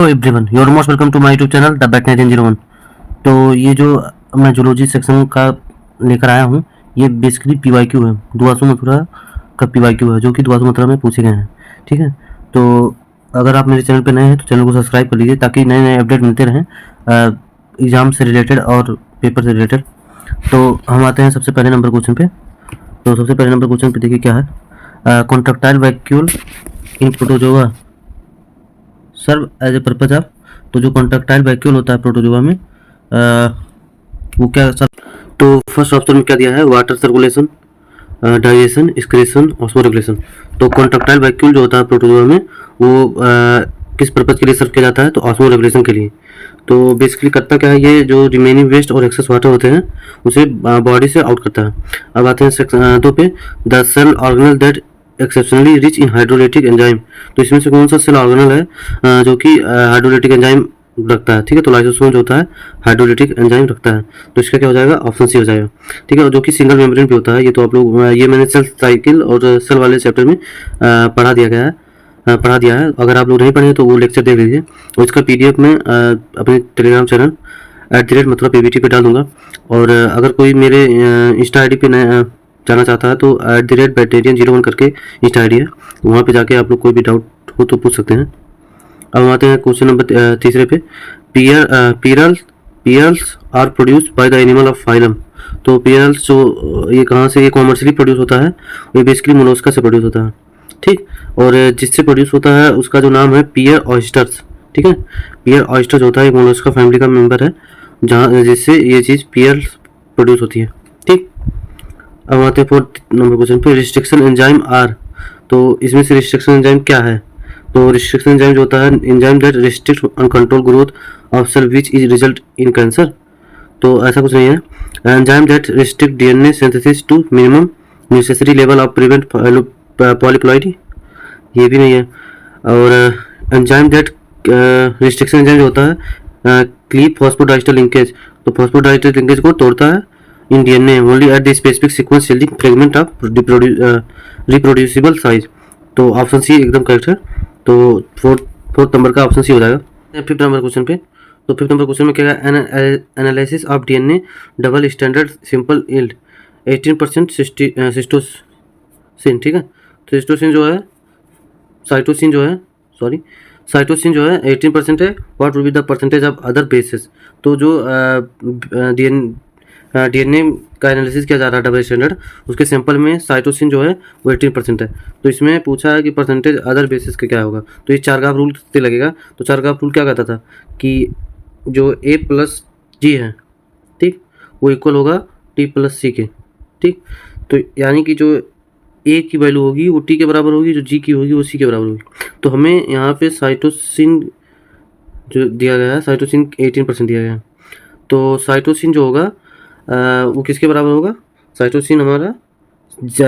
Hello everyone, your most welcome to my YouTube channel the veterinarian 01। तो ये जो मैं जूलॉजी सेक्शन का लेकर आया हूँ, ये बेसिकली पीवाईक्यू है। दुआसू मथुरा का पीवाईक्यू है जो कि दुआसू मथुरा में पूछे गए हैं। ठीक है, तो अगर आप मेरे चैनल पर नए हैं तो चैनल को सब्सक्राइब कर लीजिए ताकि नए नए अपडेट मिलते रहें एग्ज़ाम से रिलेटेड और पेपर से रिलेटेड। तो हम आते हैं सबसे पहले नंबर क्वेश्चन पे। तो सबसे पहले नंबर क्वेश्चन पे देखिए क्या है। Contractile vacuole in protozoa serve as a purpose of. तो जो कॉन्ट्रैक्टाइल वैक्यूल होता है प्रोटोजोआ में वो क्या सर। तो फर्स्ट ऑप्शन में क्या दिया है, water circulation, digestion, excretion, osmoregulation. तो कॉन्ट्रैक्टाइल वैक्यूल जो होता है प्रोटोजोआ में वो किस पर्पज के लिए सर्व किया जाता है, तो ऑस्मोरेगुलेशन के लिए। तो बेसिकली करता क्या है, ये जो रिमेनिंग वेस्ट और एक्सेस वाटर होते हैं उसे बॉडी से आउट करता है। अब आते हैं सेक्शन 2 पे, the cell organelle that exceptionally rich in hydrolytic enzyme. तो इसमें से कौन सा सेल ऑर्गेनल है जो कि हाइड्रोलिटिक एंजाइम रखता है। ठीक है, तो लाइसोसोम जो होता है हाइड्रोलिटिक एंजाइम रखता है, तो इसका क्या हो जाएगा, ऑप्शन सी हो जाएगा। ठीक है, और जो कि सिंगल मेम्ब्रेन पे होता है। ये तो आप लोग ये मैंने सेल साइकिल और सेल वाले चैप्टर में पढ़ा दिया है। अगर आप लोग नहीं पढ़े तो वो लेक्चर देख लीजिए, और इसका पीडीएफ में अपने टेलीग्राम चैनल @ PBT पे डाल दूंगा। और अगर कोई मेरे इंस्टा ID पे जाना चाहता है तो @वेटनरियन01 करके इंस्टा ID है, वहाँ पे जाके आप लोग कोई भी डाउट हो तो पूछ सकते हैं। अब आते हैं क्वेश्चन नंबर तीसरे पे, pearls are produced by the animal of phylum. तो पीयर्स जो ये कहाँ से, ये कॉमर्शियली प्रोड्यूस होता है, ये बेसिकली मोलस्का से प्रोड्यूस होता है। ठीक, और जिससे प्रोड्यूस होता है उसका जो नाम है पियर ऑयस्टर्स। ठीक है, पियर ऑयस्टर होता है मोलस्का फैमिली का मेंबर है, जहाँ जिससे ये चीज़ पियर प्रोड्यूस होती है। ठीक, अब आते हैं 4th नंबर क्वेश्चन पे, रिस्ट्रिक्शन एंजाइम आर। तो इसमें से रिस्ट्रिक्शन एंजाइम क्या है, तो रिस्ट्रिक्शन एंजाइम जो होता है, enzyme that restrict uncontrol growth of cell which is result in cancer. तो ऐसा कुछ नहीं है। Enzyme that restrict DNA synthesis to minimum necessary level of prevent polyploidy, ये भी नहीं है। और एंजाइम दैट रिस्ट्रिक्शन एंजाइम जो होता है क्लीव फॉस्फोडाइस्टर लिंकेज। तो फॉस्फोडाइस्टर लिंकेज को तोड़ता है इन DNA only at the specific sequence yielding fragment of reproducible size. तो ऑप्शन सी एकदम करेक्ट है। तो फोर्थ नंबर का ऑप्शन सी हो जाएगा। 5th नंबर क्वेश्चन पे, तो 5th नंबर क्वेश्चन में क्या है, analysis of DNA double standard simple yield 18% cytosine. ठीक है, तो सिस्टोसिन जो है, साइटोसिन जो है 18% है। What will be the percentage of other basis. तो जो DNA का एनालिसिस किया जा रहा है डबल स्टैंडर्ड, उसके सैंपल में साइटोसिन जो है वो 18% है। तो इसमें पूछा है कि परसेंटेज अदर बेसिस का क्या होगा। तो ये चारगाफ रूल से लगेगा। तो चारगाफ रूल क्या कहता था कि जो A+G है, ठीक, वो इक्वल होगा T+C के। ठीक, तो यानी कि जो A की वैल्यू होगी वो T के बराबर होगी, जो G की होगी वो C के बराबर होगी। तो हमें यहाँ पे साइटोसिन जो दिया गया है, साइटोसिन 18% दिया गया है। तो साइटोसिन जो होगा वो किसके बराबर होगा, साइटोसिन हमारा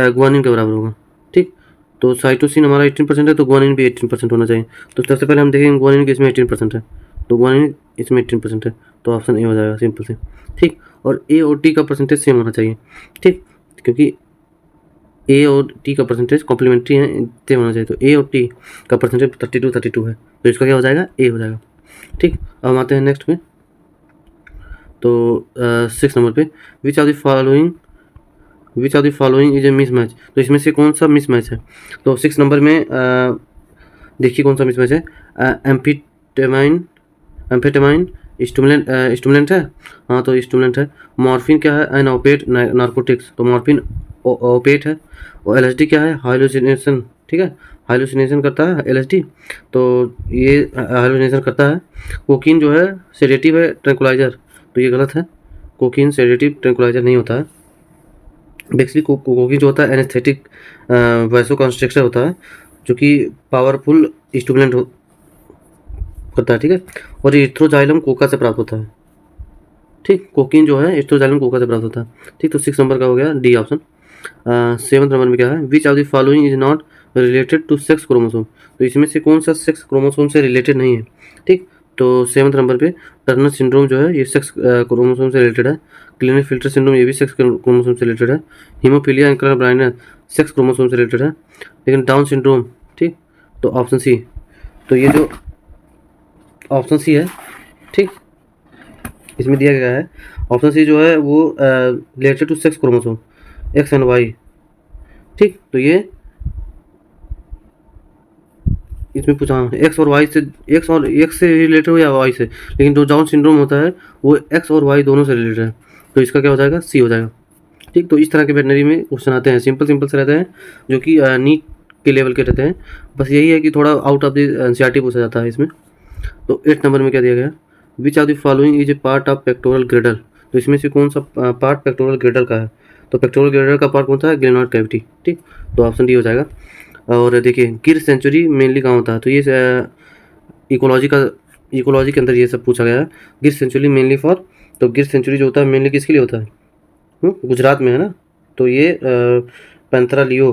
ग्वानिन के बराबर होगा। ठीक, तो साइटोसिन हमारा 18% है, तो ग्वानिन भी 18% होना चाहिए। तो सबसे पहले हम देखेंगे ग्वानिन के इसमें 18% है, तो ग्वानिन इसमें 18% है, तो ऑप्शन ए हो जाएगा सिंपल से। ठीक, और A और T का परसेंटेज सेम होना चाहिए। ठीक, क्योंकि A और T का परसेंटेज कॉम्प्लीमेंट्री है, सेम होना चाहिए। तो A और T का परसेंटेज 32 है, तो इसका क्या हो जाएगा, A हो जाएगा। ठीक, अब हम आते हैं नेक्स्ट में। तो 6 नंबर पे, विच of the following is A mismatch. तो इसमें से कौन सा मिसमैच है। तो 6 नंबर में देखिए कौन सा मिसमैच है। एम्फेटामाइन स्टिमुलेंट है, हाँ तो स्टिमुलेंट है। मॉर्फिन क्या है, एन ओपिएट नार्कोटिक्स। तो मॉर्फिन ओपिएट है। और LSD क्या है, हाइलोसिनेशन। ठीक है, हाइलोसिनेशन करता है LSD, तो ये हाइलोसिनेशन करता है। कोकीन जो है सेडेटिव है, ट्रैंकुलाइजर। तो ये गलत है, कोकीन सेडेटिव ट्रैंकुलाइजर नहीं होता है। बेसिकली कोकीन जो होता है एनेस्थेटिक वैसोकंस्ट्रिक्टर होता है, जो कि पावरफुल स्टिमुलेंट करता है। ठीक है, और इथ्रोजाइलम कोका से प्राप्त होता है। ठीक, कोकीन जो है इथ्रोजाइलम कोका से प्राप्त होता है। ठीक, तो 6 नंबर का हो गया डी ऑप्शन। 7th नंबर में क्या है, which of the following is not related to sex chromosome. तो इसमें से कौन सा सेक्स क्रोमोसोम से रिलेटेड नहीं है। ठीक, तो 7th नंबर पे टर्नर सिंड्रोम जो है ये सेक्स क्रोमोसोम से रिलेटेड है। क्लिनेफिल्टर सिंड्रोम ये भी सेक्स क्रोमोसोम से रिलेटेड है। Haemophilia and colour blindness sex chromosome से रिलेटेड है। लेकिन डाउन सिंड्रोम, ठीक, तो ऑप्शन सी। तो ये जो ऑप्शन सी है, ठीक। इसमें दिया गया है ऑप्शन सी जो है वो related to sex chromosome X and Y, ठीक। तो ये इसमें पूछा एक्स और वाई से, एक्स से रिलेटेड हो या वाई से, लेकिन जो डाउन सिंड्रोम होता है वो एक्स और वाई दोनों से रिलेटेड है, तो इसका क्या हो जाएगा, सी हो जाएगा, ठीक। तो इस तरह के वेटनरी में क्वेश्चन आते हैं, सिंपल से रहते हैं, जो कि नीट के लेवल के रहते हैं। बस यही है कि थोड़ा आउट ऑफ द एनसीईआरटी पूछा जाता है इसमें। तो 8 नंबर में क्या दिया गया, विच of the following is A part of pectoral Gradle, तो इसमें से कौन सा पार्ट पेक्टोरल ग्रेडल का है, तो पेक्टोरल ग्रेडल का पार्ट कौन सा है, ग्लेनोइड कैविटी, ठीक। तो ऑप्शन डी हो जाएगा। और देखिए गिर सेंचुरी मेनली कहाँ होता है, तो ये इकोलॉजी के अंदर ये सब पूछा गया है। गिर सेंचुरी मेनली फॉर, तो गिर सेंचुरी जो होता है मेनली किसके लिए होता है, गुजरात में है ना, तो ये पैंथेरा लियो,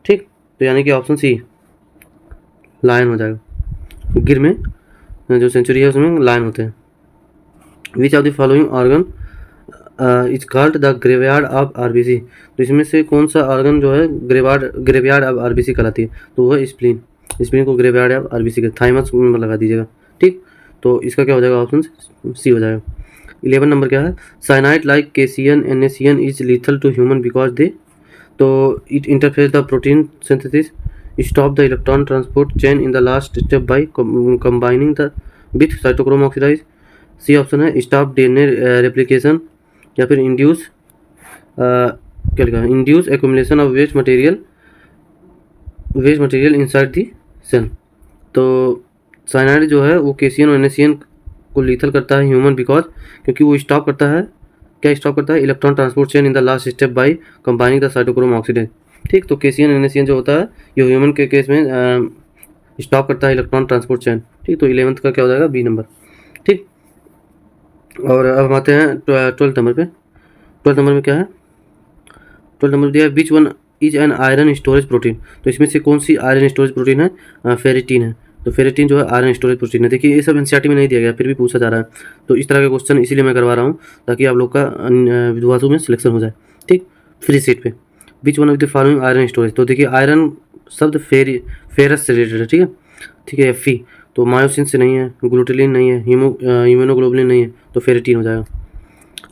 ठीक। तो यानी कि ऑप्शन सी लायन हो जाएगा। गिर में जो सेंचुरी है उसमें लायन होते हैं। विच of the following organ is called the graveyard of RBC, तो इसमें से कौन सा ऑर्गन जो है ग्रेवयार्ड ऑफ आरबीसी कहलाती है, तो वो है स्प्लीन। स्प्लीन को ग्रेवयार्ड ऑफ आरबीसी के थाइमस में लगा दीजिएगा, ठीक। तो इसका क्या हो जाएगा, ऑप्शन सी हो जाएगा। 11 नंबर क्या है, साइनाइड लाइक केसियन NaCN is lethal to human because they, तो it interfere the protein synthesis, stop the electron transport chain in the last step by combining the with cytochrome oxidase. C option है stop DNA replication, या फिर induce क्या लिखा है, induce accumulation of waste material inside the cell. तो cyanide जो है वो केसियन और NaCN को लीथल करता है ह्यूमन बिकॉज, क्योंकि वो स्टॉप करता है, क्या स्टॉप करता है, electron transport chain in the last step by combining the cytochrome oxidase, ठीक। तो केसियन NaCN जो होता है ये ह्यूमन के केस में स्टॉप करता है इलेक्ट्रॉन ट्रांसपोर्ट चेन, ठीक। तो 11th का क्या हो जाएगा, बी नंबर, ठीक। और अब हम आते हैं 12th नंबर पे। 12th नंबर में क्या है, 12th नंबर दिया है which one is an iron storage protein, तो इसमें से कौन सी आयरन स्टोरेज प्रोटीन है, फेरिटीन है। तो फेरिटीन जो है आयरन स्टोरेज प्रोटीन है। देखिए ये सब एनसीईआरटी में नहीं दिया गया, फिर भी पूछा जा रहा है, तो इस तरह के क्वेश्चन इसीलिए मैं करवा रहा हूँ ताकि आप लोग का विद्वासों में सिलेक्शन हो जाए, ठीक। फ्री सीट पे which one of the following iron storage, तो देखिए आयरन शब्द फेरस से रिलेटेड है, ठीक है। Fe, तो मायोसिन से नहीं है, ग्लूटेलिन नहीं है, हीमोग्लोबिन नहीं है, तो फेरिटीन हो जाएगा।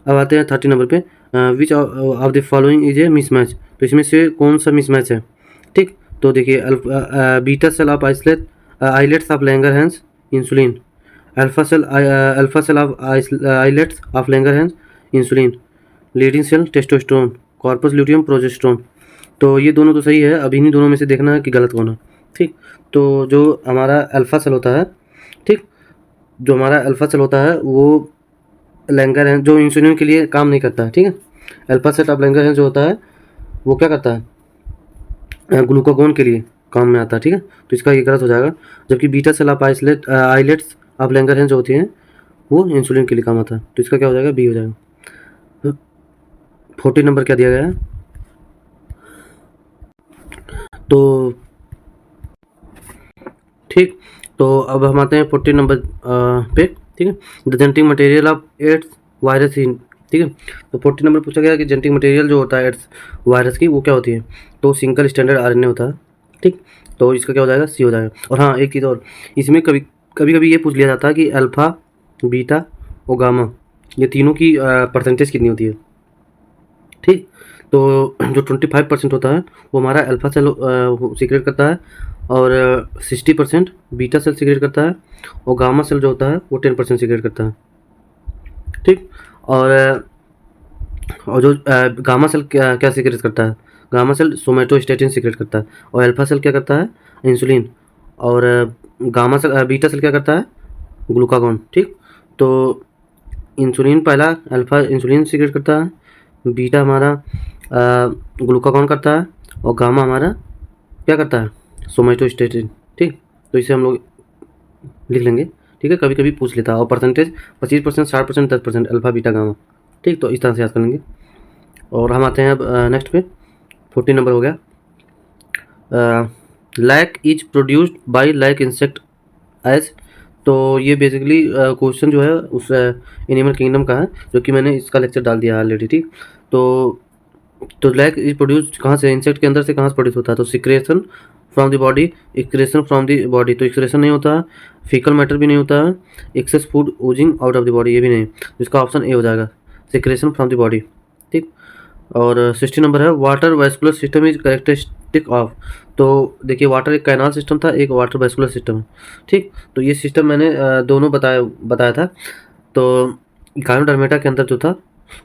अब आते हैं 30 नंबर पे, विच of the following is A mismatch, तो इसमें से कौन सा मिसमैच है, ठीक। तो देखिए beta cell of islets of Langerhans insulin, alpha cell of islets of Langerhans insulin, Leydig cell testosterone, corpus luteum progesterone. तो ये दोनों तो सही है, अब इन्हीं दोनों में से देखना है कि गलत कौन है, ठीक। तो जो हमारा अल्फा सेल होता है, ठीक, जो हमारा अल्फा सेल होता है वो लैंगरहैंस जो इंसुलिन के लिए काम नहीं करता है, ठीक है। अल्फा सेल ऑफ लैंगरहैंस जो होता है वो क्या करता है, ग्लूकागोन के लिए काम में आता है, ठीक है। तो इसका ये गलत हो जाएगा। जबकि beta cell of islets of Langerhans जो होती हैं वो इंसुलिन के लिए काम आता है, तो इसका क्या हो जाएगा, बी हो जाएगा। 14 नंबर क्या दिया गया है, तो ठीक। तो अब हम आते हैं 14 नंबर पे, ठीक है। The genetic material of AIDS virus in, ठीक है। तो 14 नंबर पूछा गया कि जेनेटिक मटेरियल जो होता है एड्स वायरस की वो क्या होती है, तो सिंगल स्टैंडर्ड RNA होता है, ठीक। तो इसका क्या हो जाएगा, सी हो जाएगा। और हाँ एक चीज़ और, इसमें कभी कभी ये पूछ लिया जाता है कि अल्फ़ा, बीटा और गामा ये तीनों की परसेंटेज कितनी होती है, ठीक। तो जो 25% होता है वो हमारा अल्फ़ा सेल सीक्रेट करता है, और 60% बीटा सेल सीक्रेट करता है, और गामा सेल जो होता है वो 10% सीक्रेट करता है, ठीक। और जो गामा सेल क्या सीक्रेट करता है, गामा सेल सोमेटोस्टेटिन सीक्रेट करता है, और अल्फा सेल क्या करता है, इंसुलिन, और गामा सेल बीटा सेल क्या करता है, ग्लूकागॉन, ठीक। तो इंसुलिन पहला, अल्फा इंसुलिन सीक्रेट करता है, बीटा हमारा ग्लूकागॉन करता है, और गामा हमारा क्या करता है, सोमेटोस्टेटिन, ठीक। तो इसे हम लोग लिख लेंगे, ठीक है। कभी कभी पूछ लेता है। और परसेंटेज 25%, 60%, 10% अल्फा बीटा गामा, ठीक। तो इस तरह से याद कर लेंगे। और हम आते हैं अब नेक्स्ट पे, 14 नंबर हो गया। Lac is produced by lac insect as, तो ये बेसिकली क्वेश्चन जो है उस एनिमल किंगडम का है, जो कि मैंने इसका लेक्चर डाल दिया ऑलरेडी, ठीक। तो लैक इज प्रोड्यूस्ड कहाँ से, इंसेक्ट के अंदर से कहाँ से प्रोड्यूस होता है, तो secretion from the body, excretion from the body, तो एक्सक्रेशन नहीं होता है, फीकल मैटर भी नहीं होता है, excess food Ojing out of the body ये भी नहीं, जिसका ऑप्शन ए हो जाएगा, सिक्रेशन फ्रॉम द बॉडी। ठीक, और 60 नंबर है, water vascular system is characteristic of. तो देखिए वाटर एक कैनाल सिस्टम था, एक वाटर वेस्कुलर सिस्टम है। ठीक, तो ये सिस्टम मैंने दोनों बताया था। तो गायनोडर्मेटा के अंदर जो था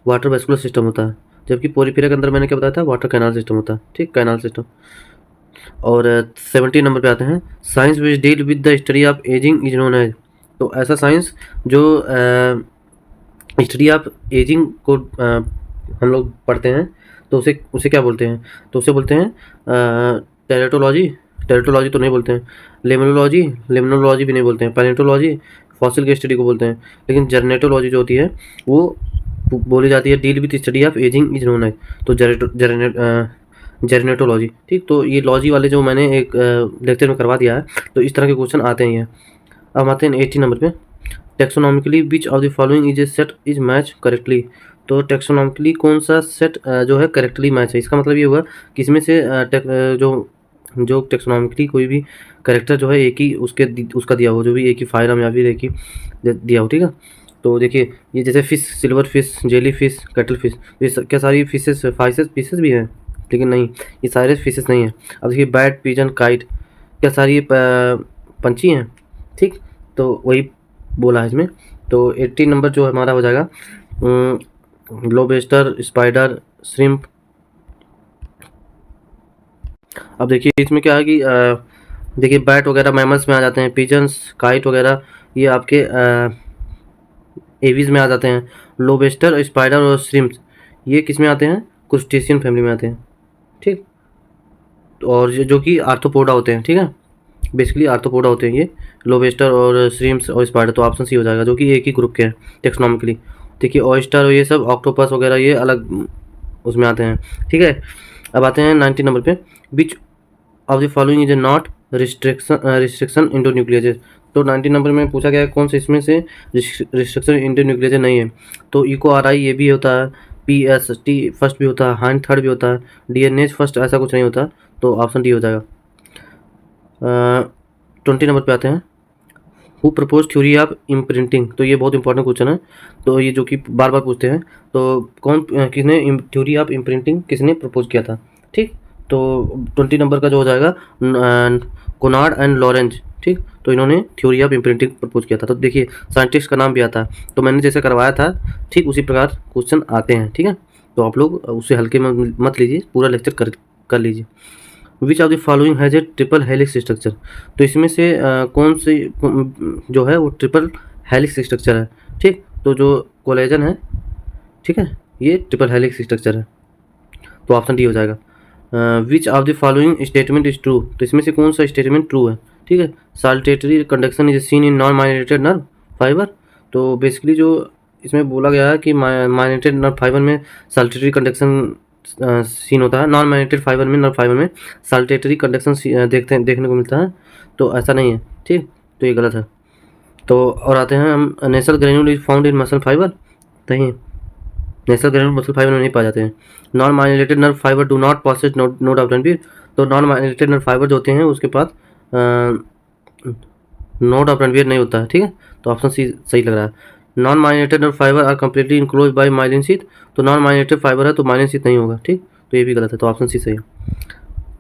वाटर वेस्कुलर सिस्टम होता है, जबकि पोरीफेरा के अंदर मैंने क्या बताया था, वाटर कैनाल सिस्टम होता है। ठीक, कैनाल सिस्टम। और 70 नंबर पे आते हैं, science which deal with the study of ageing is known as. तो ऐसा साइंस जो स्टडी ऑफ एजिंग को हम लोग पढ़ते हैं, तो उसे उसे क्या बोलते हैं, तो उसे बोलते हैं टेरेटोलॉजी, टेरेटोलॉजी तो नहीं बोलते हैं, लेमिनोलॉजी, लेमिनोलॉजी भी नहीं बोलते हैं, पैलेंटोलॉजी फॉसिल की स्टडी को बोलते हैं, लेकिन जर्नेटोलॉजी जो होती है वो बोली जाती है deal with study of ageing is known as, तो जर्नेटोलॉजी। ठीक, तो ये लॉजी वाले जो मैंने एक लेक्चर में करवा दिया है, तो इस तरह के क्वेश्चन आते हैं ये। अब आते हैं 80 नंबर पे, taxonomically which of the following is a set is match correctly. तो टेक्सोनॉमिकली कौन सा सेट जो है करेक्टली मैच है, इसका मतलब ये हुआ कि इसमें से जो टेक्सोनॉमिकली कोई भी करेक्टर जो है एक ही उसका दिया हो, जो भी एक ही फाइलम या फिर एक ही दिया हो। ठीक है, तो देखिए ये जैसे fish, silver fish, jelly fish, cattle fish, ये क्या सारी फिशेस फिशेस भी हैं, लेकिन नहीं, ये सारे फिशेस नहीं है। अब देखिए बैट, पिजन, काइट, क्या सारी ये पंछी हैं। ठीक, तो वही बोला है इसमें। तो 80 नंबर जो हमारा हो जाएगा लोबस्टर, स्पाइडर, श्रिम्प। अब देखिए इसमें क्या है कि देखिए बैट वगैरह मैमल्स में आ जाते हैं, पिजन्स, काइट वगैरह ये आपके एवीज में आ जाते हैं। लोबस्टर, स्पाइडर और श्रिम्प ये किस में आते हैं, क्रुस्टेशियन फैमिली में आते हैं। ठीक, और जो कि आर्थ्रोपोडा होते हैं। ठीक है, बेसिकली आर्थ्रोपोडा होते हैं ये लोबस्टर और श्रिम्प्स और स्पाइडर, तो ऑप्शन सी हो जाएगा, जो कि एक ही ग्रुप के हैं टेक्सोनॉमिकली। देखिए ऑयस्टर और ये सब ऑक्टोपस वगैरह ये अलग उसमें आते हैं। ठीक है, अब आते हैं 90 नंबर पे, विच of the following is A not restriction into nucleus. तो 90 नंबर में पूछा गया है कौन से इसमें से रिस्ट्रिक्शन इंटो न्यूक्लियस नहीं है। तो इको आर आई ये भी होता है, पी एस टी फर्स्ट भी होता है, हाइंड थर्ड भी होता है, डी एन एच फर्स्ट ऐसा कुछ नहीं होता, तो ऑप्शन डी हो जाएगा। 20 नंबर पे आते हैं, who propose theory of imprinting. तो ये बहुत इंपॉर्टेंट क्वेश्चन है, तो ये जो कि बार बार पूछते हैं, तो किसने थ्योरी ऑफ इम्प्रिंटिंग किसने प्रपोज किया था। ठीक, तो 20 नंबर का जो हो जाएगा कोनार्ड एंड लॉरेंज। ठीक, तो इन्होंने थ्योरी ऑफ इम्प्रिंटिंग प्रपोज किया था। तो देखिए साइंटिस्ट का नाम भी आता है, तो मैंने जैसे करवाया था ठीक उसी प्रकार क्वेश्चन आते हैं। ठीक है, तो आप लोग उसे हल्के में मत लीजिए, पूरा लेक्चर कर लीजिए। विच of the following has a triple helix structure. तो इसमें से कौन सी जो है वो ट्रिपल हेलिक्स स्ट्रक्चर है। ठीक, तो जो कोलेजन है, ठीक है, ये ट्रिपल हेलिक्स स्ट्रक्चर है, तो ऑप्शन डी हो जाएगा। विच of the following statement is true. तो इसमें से कौन सा स्टेटमेंट ट्रू है। ठीक है, saltatory conduction is seen in non myelinated nerve fibre. तो बेसिकली जो इसमें बोला गया है कि माइग्रेटेड नर्व फाइबर में साल्टेटरी कंडक्शन सीन होता है, नॉन मैग्नेटेड फाइबर में, नर्व फाइबर में साल्टेटरी कंडक्शन देखने को मिलता है, तो ऐसा नहीं है। ठीक, तो ये गलत है। तो और आते हैं हम, national granule is found in muscle fibre. नहीं, नेशनल ग्रेन्यूल मसल फाइबर में नहीं पाए जाते हैं। Non myelinated nerve fibre do not possesses node of Ranveer. तो नॉन माइग्रेटेड नर्व फाइबर जो होते हैं उसके पास नोड ऑफ रणवीर नहीं होता है। ठीक है, तो ऑप्शन सी सही लग रहा है। Non myelinated nerve fibre are completely enclose by myelin sheath. तो नॉन माइग्रेटेड फाइबर है तो माइलिन शीथ नहीं होगा। ठीक, तो ये भी गलत है, तो ऑप्शन सी सही है।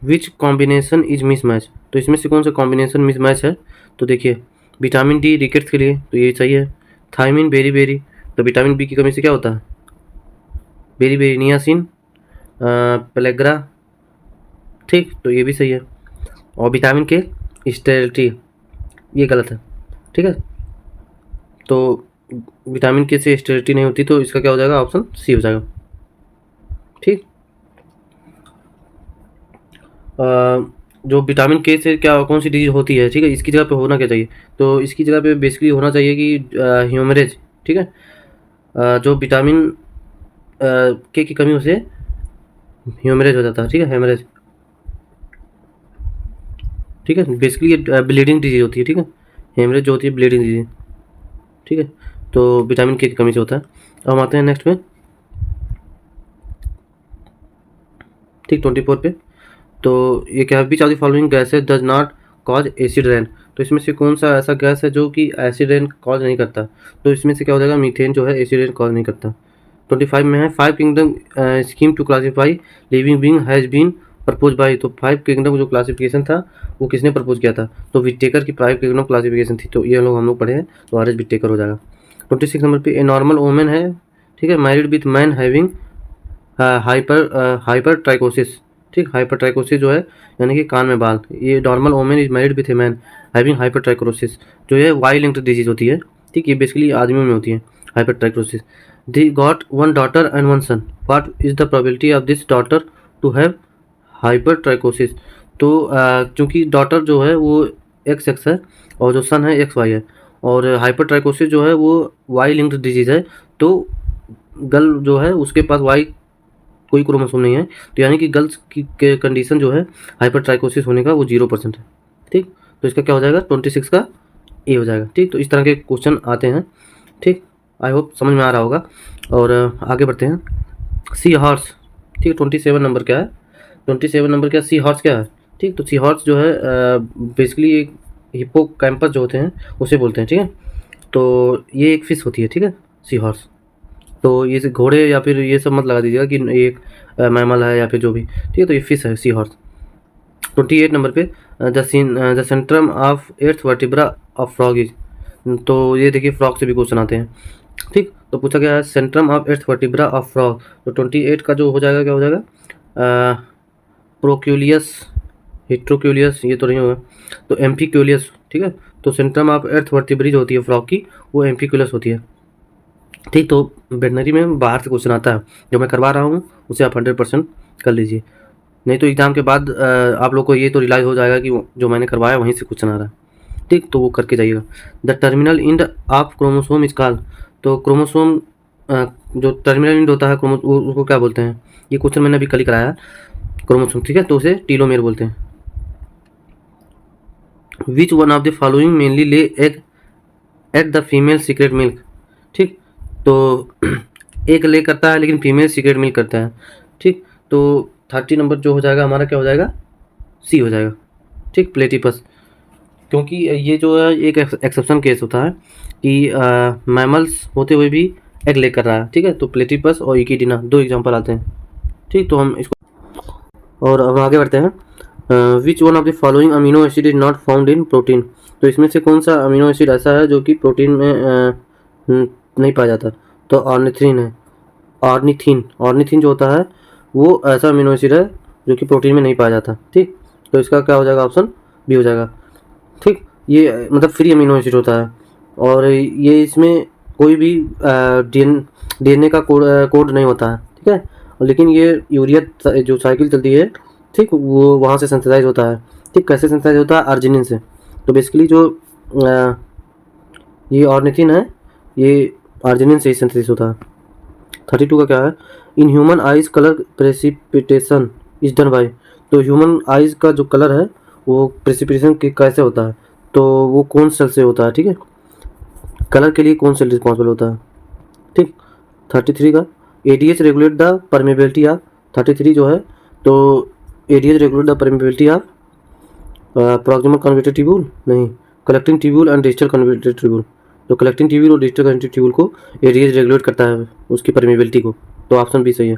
Which combination is mismatch. तो इसमें से कौन सा कॉम्बिनेशन मिसमैच है। तो देखिए विटामिन डी रिकेट्स के लिए, तो ये सही है। थायमिन बेरी बेरी, तो विटामिन बी की कमी से क्या होता है, बेरी बेरी, नियासिन, पेलेग्रा। ठीक, तो ये भी सही है। और विटामिन के स्टेरिलिटी, ये गलत है। ठीक है, तो विटामिन के से स्टेरिलिटी नहीं होती, तो इसका क्या हो जाएगा, ऑप्शन सी हो जाएगा। ठीक, जो विटामिन के से क्या कौन सी डिजीज होती है। ठीक है, इसकी जगह पे होना क्या चाहिए, तो इसकी जगह पे बेसिकली होना चाहिए कि ह्यूमरेज। ठीक है, जो विटामिन के की कमी से ह्यूमरेज हो जाता है। ठीक है, हेमरेज। ठीक है, बेसिकली ये ब्लीडिंग डिजीज होती है। ठीक है, हेमरेज जो होती है ब्लीडिंग डिजीज। ठीक है, तो विटामिन के की कमी से होता है। अब हम आते हैं नेक्स्ट में। ठीक, 24 पे, तो ये क्या है, which of the following gases does not cause acid rain, तो इसमें से कौन सा ऐसा गैस है जो कि एसिड रेन कॉज नहीं करता, तो इसमें से क्या हो जाएगा, मीथेन जो है एसिड रेन कॉज नहीं करता। 25 में है, 5 kingdom scheme to classify living being has been propose by, तो 5 किंगडम जो क्लासिफिकेशन था वो किसने प्रपोज किया था, तो विटेकर की 5 किंगडम क्लासिफिकेशन थी, तो ये हम लोग पढ़े हैं, तो आर एस विटेकर हो जाएगा। 26 नंबर पे ए नॉर्मल वोमेन है, ठीक है, married with man having hyper trichosis, ठीक, हाइपर ट्राइकोसिस जो है यानी कि कान में बाल, ये normal women is married with a man having hyper trichosis, जो ये वाई लिंक्ड डिजीज होती है, ठीक, ये बेसिकली आदमियों में होती है hypertrichosis. They got one daughter and one son, what is the probability of this daughter to have hypertrichosis, तो चूँकि डॉटर जो है वो एक्स एक्स है और जो सन है एक्स वाई है, और हाइपर ट्राइकोसिस जो है वो वाई लिंक्ड डिजीज है, तो गर्ल जो है उसके पास वाई कोई क्रोमोसोम नहीं है, तो यानी कि गर्ल्स की कंडीशन जो है हाइपर ट्राइकोसिस होने का वो 0% है, ठीक, तो इसका क्या हो जाएगा 26 का ए हो जाएगा, ठीक। तो इस तरह के क्वेश्चन आते हैं, ठीक, आई होप समझ में आ रहा होगा। और आगे बढ़ते हैं, सी हॉर्स, ठीक, 27 नंबर क्या है, 27 नंबर क्या, सी हॉर्स क्या है, ठीक, तो सी हॉर्स जो है बेसिकली एक हिप्पोकैम्पस जो होते हैं उसे बोलते हैं, ठीक है, तो ये एक फिश होती है, ठीक है, सी हॉर्स, तो ये घोड़े या फिर ये सब मत लगा दीजिएगा कि ये एक मैमल है या फिर जो भी, ठीक है, तो ये फिश है सी हॉर्स। 28 नंबर पे the centrum of earth vertebra of frog is, तो ये देखिए फ्रॉग से भी क्वेश्चन आते हैं, ठीक, तो पूछा गया है centrum of earth vertebra of frog, तो 28 का जो हो जाएगा क्या हो जाएगा, प्रोक्यूलियस, हिट्रोक्यूलियस ये तो नहीं होगा, तो एम्फिक्यूलियस, ठीक है, तो सेंट्रम ऑफ एर्थ वर्टिब्री जो होती है फ्रॉग की वो एम्फिक्यूलियस होती है, ठीक। तो वेटनरी में बाहर से क्वेश्चन आता है, जो मैं करवा रहा हूँ उसे आप 100% कर लीजिए, नहीं तो एग्ज़ाम के बाद आप लोग को ये तो रियलाइज़ हो जाएगा कि जो मैंने करवाया वहीं से क्वेश्चन आ रहा है, ठीक, तो वो करके जाइएगा। The terminal end of chromosome is called, तो क्रोमोसोम जो टर्मिनल इंड होता है उसको क्या बोलते हैं, ये क्वेश्चन मैंने अभी कल ही कराया क्रोमोसोम, ठीक है, तो उसे टीलोमेर बोलते हैं। Which one of the following mainly ले egg at the female secret milk, ठीक, तो एक ले करता है लेकिन फीमेल सीक्रेट मिल्क करता है, ठीक, तो 30 नंबर जो हो जाएगा हमारा क्या हो जाएगा, सी हो जाएगा, ठीक, प्लेटिपस, क्योंकि ये जो है एक एक्सेप्शन केस होता है कि मैमल्स होते हुए भी एग ले कर रहा है, ठीक है, तो प्लेटिपस और इकिडिना 2 एग्जाम्पल आते हैं, ठीक, तो हम इसको और अब आगे बढ़ते हैं। Which one of the following amino acid is not found in protein, तो इसमें से कौन सा अमीनो एसिड ऐसा है जो कि प्रोटीन में नहीं पाया जाता, तो ऑर्निथिन है, ऑर्निथिन जो होता है वो ऐसा अमीनो एसिड है जो कि प्रोटीन में नहीं पाया जाता, ठीक, तो इसका क्या हो जाएगा, ऑप्शन बी हो जाएगा, ठीक, ये मतलब फ्री अमीनो एसिड होता है, और ये इसमें कोई भी डीएनए का कोड नहीं होता है, ठीक है, लेकिन ये यूरिया जो साइकिल चलती है, ठीक, वो वहाँ से सिंथेसाइज होता है, ठीक, कैसे सिंथेसाइज होता है, अर्जिनिन से, तो बेसिकली जो ये ऑर्निथिन है ये अर्जिनिन से ही सिंथेसिस होता है। 32 का क्या है, in human eyes colour precipitation is done by, तो ह्यूमन आइज का जो कलर है वो प्रेसिपिटेशन कैसे होता है, तो वो कौन सेल से होता है, ठीक है, कलर के लिए कौन सेल रिस्पॉन्सिबल होता है, ठीक। 33 का ADH regulate the permeability of, 33 जो है तो ADH regulate the permeability of proximal converted tubule, नहीं, collecting tubule and digital converted tubule, तो कलेक्टिंग ट्यूब्यूल और डिजिटल कन्वर्टेड ट्यूब्यूल को एडीएच रेगुलेट करता है उसकी परमेबिलिटी को, तो ऑप्शन बी सही है,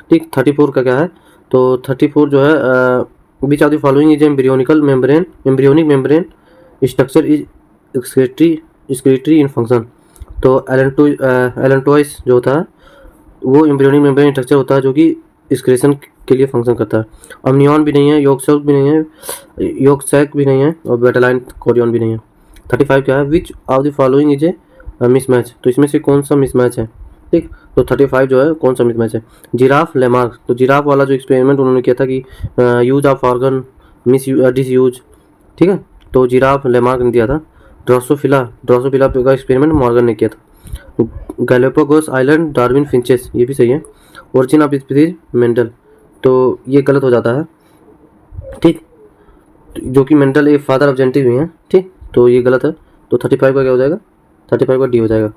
ठीक। 34 का क्या है, तो 34 जो है which of the following is embryonical membrane, embryonic membrane structure is excretory in function, तो एलेंटोइस जो होता है वो एम्ब्रियोनिक मेम्ब्रेन स्ट्रक्चर होता है जो कि एक्सक्रीशन के लिए फंक्शन करता है। अम्नियन भी नहीं है, योग सैक भी नहीं है और बेटालाइन कोरियन भी नहीं है। 35 क्या है, which of the following is A mismatch, तो इसमें से कौन सा मिसमैच है, ठीक, तो 35 जो है कौन सा मिसमैच है, जिराफ लेमार्क, तो जिराफ वाला जो एक्सपेरिमेंट उन्होंने किया था कि यूज ऑफ ऑर्गन डिसयूज, ठीक है, तो जिराफ लेमार्क ने दिया था। ड्रोसोफिला का एक्सपेरिमेंट मॉर्गन ने किया था। गैलापागोस आइलैंड डार्विन फिंचेस, ये भी सही है। ओरिजिन ऑफ स्पीसीज मेंडल, तो ये गलत हो जाता है, ठीक, जो कि मेंडल एक फादर ऑफ जेनेटिक्स भी हैं, ठीक, तो ये गलत है, तो 35 का क्या हो जाएगा, 35 का डी हो जाएगा,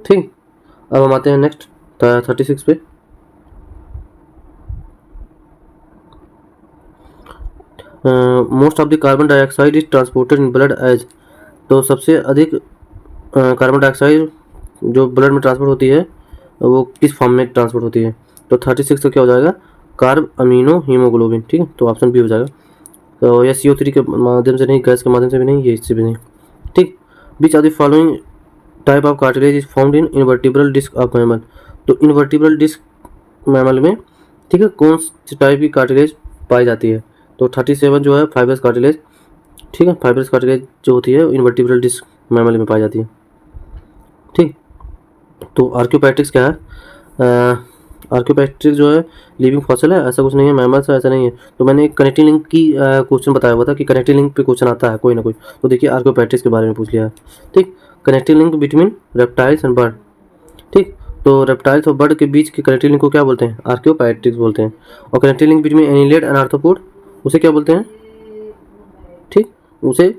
ठीक। अब हम आते हैं नेक्स्ट 36 पे। Most of the carbon dioxide is transported in blood as, तो सबसे अधिक कार्बन डाइऑक्साइड जो ब्लड में ट्रांसपोर्ट होती है वो किस फॉर्म में ट्रांसपोर्ट होती है? तो 36 का क्या हो जाएगा? कार्ब अमीनो हीमोग्लोबिन, ठीक है, तो ऑप्शन बी हो जाएगा। तो यह CO3 के माध्यम से नहीं, गैस के माध्यम से भी नहीं, ये इससे भी नहीं, ठीक। Which are the following type of cartilage is found in invertebral disc of mammal, तो इनवर्टिब्रल डिस्क मैमल में, ठीक है, कौन सी टाइप की कार्टिलेज पाई जाती है? तो 37 जो है फाइब्रस कार्टिलेज, ठीक है, फाइब्रस कार्टिलेज जो होती है इनवर्टिब्रल डिस्क मैमल में पाई जाती है, ठीक। तो आर्कियोपैट्रिक्स क्या है? आर्कियोपैट्रिक्स जो है लिविंग फॉसिल है, ऐसा कुछ नहीं है, मैमल्स है ऐसा नहीं है। तो मैंने एक कनेक्टिंग लिंक की क्वेश्चन बताया हुआ था कि कनेक्टिंग लिंक पे क्वेश्चन आता है कोई ना कोई, तो देखिए आर्कियोपैट्रिक्स के बारे में पूछ लिया है, ठीक। Connecting link between reptiles and bird, ठीक। तो रेप्टाइल्स और बर्ड के बीच की कनेक्टिंग लिंक को क्या बोलते हैं? आर्कियोपैट्रिक्स बोलते हैं। और connecting link between annelid and arthropod, उसे क्या बोलते हैं? ठीक, उसे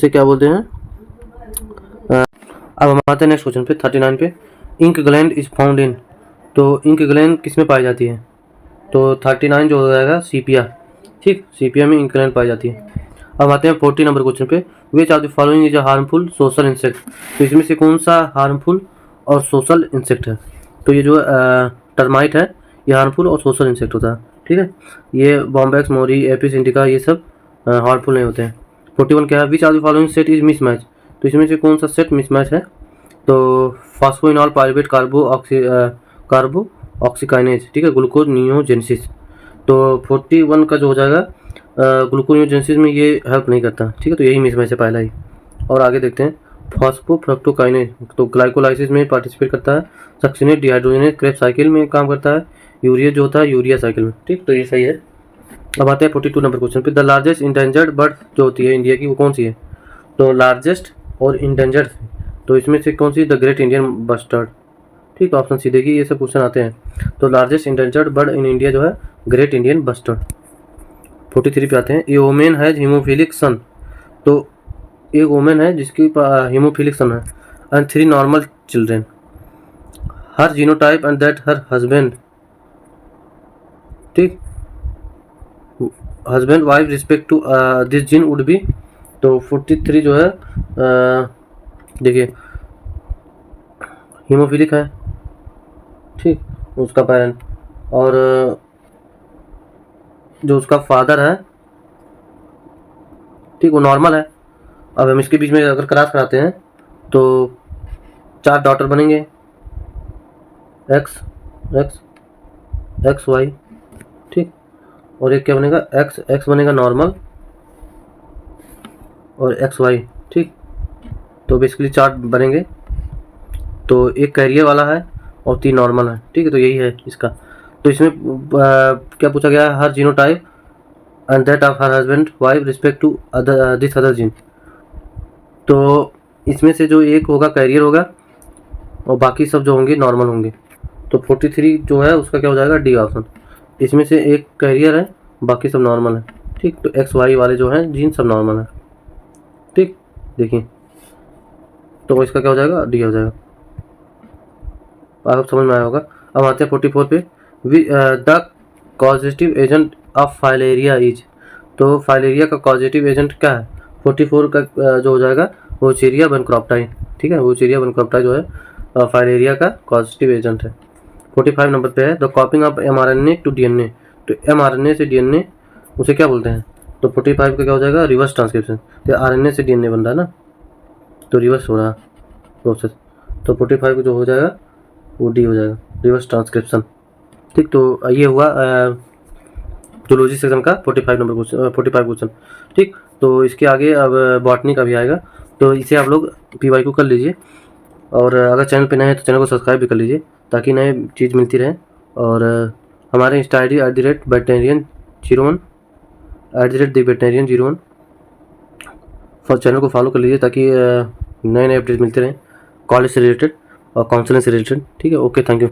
क्या बोलते हैं? अब हम आते हैं नेक्स्ट क्वेश्चन पे 39 पे। Ink gland is found in, तो इंक ग्लैंड किस में पाई जाती है? तो 39 जो हो जाएगा सीपिया, ठीक, सीपिया में इंक ग्लैंड पाई जाती है। अब आते हैं 40 नंबर क्वेश्चन पे। विच of the following is a harmful social insect, तो इसमें से कौन सा हार्मफुल और सोशल इंसेक्ट है? तो ये जो टर्माइट है ये हार्मफुल और सोशल इंसेक्ट होता है, ठीक है। ये बॉम्बैक्स, मोरी, एपिस इंडिका ये सब हार्मफुल नहीं होते हैं। 41 क्या है? Which of the following set is mismatch, तो इसमें से कौन सा सेट मिसमैच है? तो फॉस्फोइनॉल पाइरुवेट कार्बो ऑक्सीकाइनेज, ठीक है, ग्लूकोनियोजेनेसिस। तो 41 का जो हो जाएगा ग्लूकोनियोजेनेसिस में ये हेल्प नहीं करता, ठीक है, तो यही मिसमैच है पहला ही। और आगे देखते हैं फॉस्फोफ्रक्टोकाइनेज, तो ग्लाइकोलाइसिस में पार्टिसिपेट करता है। सक्सिनेट डिहाइड्रोजनेज क्रेब साइकिल में काम करता है। यूरिया जो होता है यूरिया साइकिल में, ठीक, तो ये सही है। अब आते हैं 42 नंबर क्वेश्चन पे। द लार्जेस्ट इंडेंजर्ड बर्ड जो होती है इंडिया की वो कौन सी है? तो लार्जेस्ट और इंडेंजर्ड, तो इसमें से कौन सी? द ग्रेट इंडियन बस्टर्ड, ठीक, ऑप्शन सी देखिए, ये सब क्वेश्चन आते हैं। तो largest endangered bird in India जो है ग्रेट इंडियन बस्टर्ड। 43 पे आते हैं। A women has haemophilic son, तो एक वोमेन है जिसकी हीमोफिलिक सन है and 3 normal children, her genotype and that her husband, ठीक, husband wife respect to this gene would be. तो 43 जो है देखिए हीमोफिलिक है, ठीक, उसका पेरेंट, और जो उसका फादर है, ठीक, वो नॉर्मल है। अब हम इसके बीच में अगर क्रॉस कराते हैं तो 4 डॉटर बनेंगे, एक्स एक्स एक्स वाई, ठीक, और एक क्या बनेगा? एक्स एक्स बनेगा नॉर्मल और एक्स वाई, ठीक। तो बेसिकली 4 बनेंगे, तो एक कैरियर वाला है और 3 नॉर्मल है, ठीक है, तो यही है इसका। तो इसमें क्या पूछा गया है? Her genotype and that of her husband wife respect to this other gene, तो इसमें से जो एक होगा कैरियर होगा और बाकी सब जो होंगे नॉर्मल होंगे। तो 43 जो है उसका क्या हो जाएगा? D option. इसमें से एक कैरियर है, बाकी सब नॉर्मल है, ठीक, तो एक्स वाई वाले जो हैं जीन सब नॉर्मल है, ठीक, देखिए, तो इसका क्या हो जाएगा? डी हो जाएगा। आप समझ में आया होगा। अब आते हैं 44 पे। The causative agent of filaria is, तो फाइलेरिया का कॉजेटिव एजेंट क्या है? 44 का जो हो जाएगा वो चेरिया बनक्रॉप्टाई, ठीक है, वो चेरिया बनक्रॉप्टाई जो है फाइलेरिया का कॉजेटिव एजेंट है। 45 नंबर पे है the copying of mRNA to DNA, तो mRNA से DNA उसे क्या बोलते हैं? तो 45 का क्या हो जाएगा? रिवर्स ट्रांसक्रिप्शन, तो RNA से DNA बन रहा है ना, तो रिवर्स हो रहा प्रोसेस, तो 45 का जो हो जाएगा वो डी हो जाएगा, रिवर्स ट्रांसक्रिप्शन, ठीक। तो ये हुआ जूलॉजी सेक्शन का 45 नंबर क्वेश्चन, 45 क्वेश्चन, ठीक। तो इसके आगे अब बॉटनी का भी आएगा, तो इसे आप लोग PYQ कर लीजिए, और अगर चैनल पे नए हैं तो चैनल को सब्सक्राइब भी कर लीजिए ताकि नए चीज़ मिलती रहे। और हमारे Insta ID @veterinarian01 @theveterinarian01 channel को फॉलो कर लीजिए ताकि नए नए अपडेट मिलते रहें कॉलेज से रिलेटेड और काउंसलिंग से रिलेटेड, ठीक है। Okay, thank you.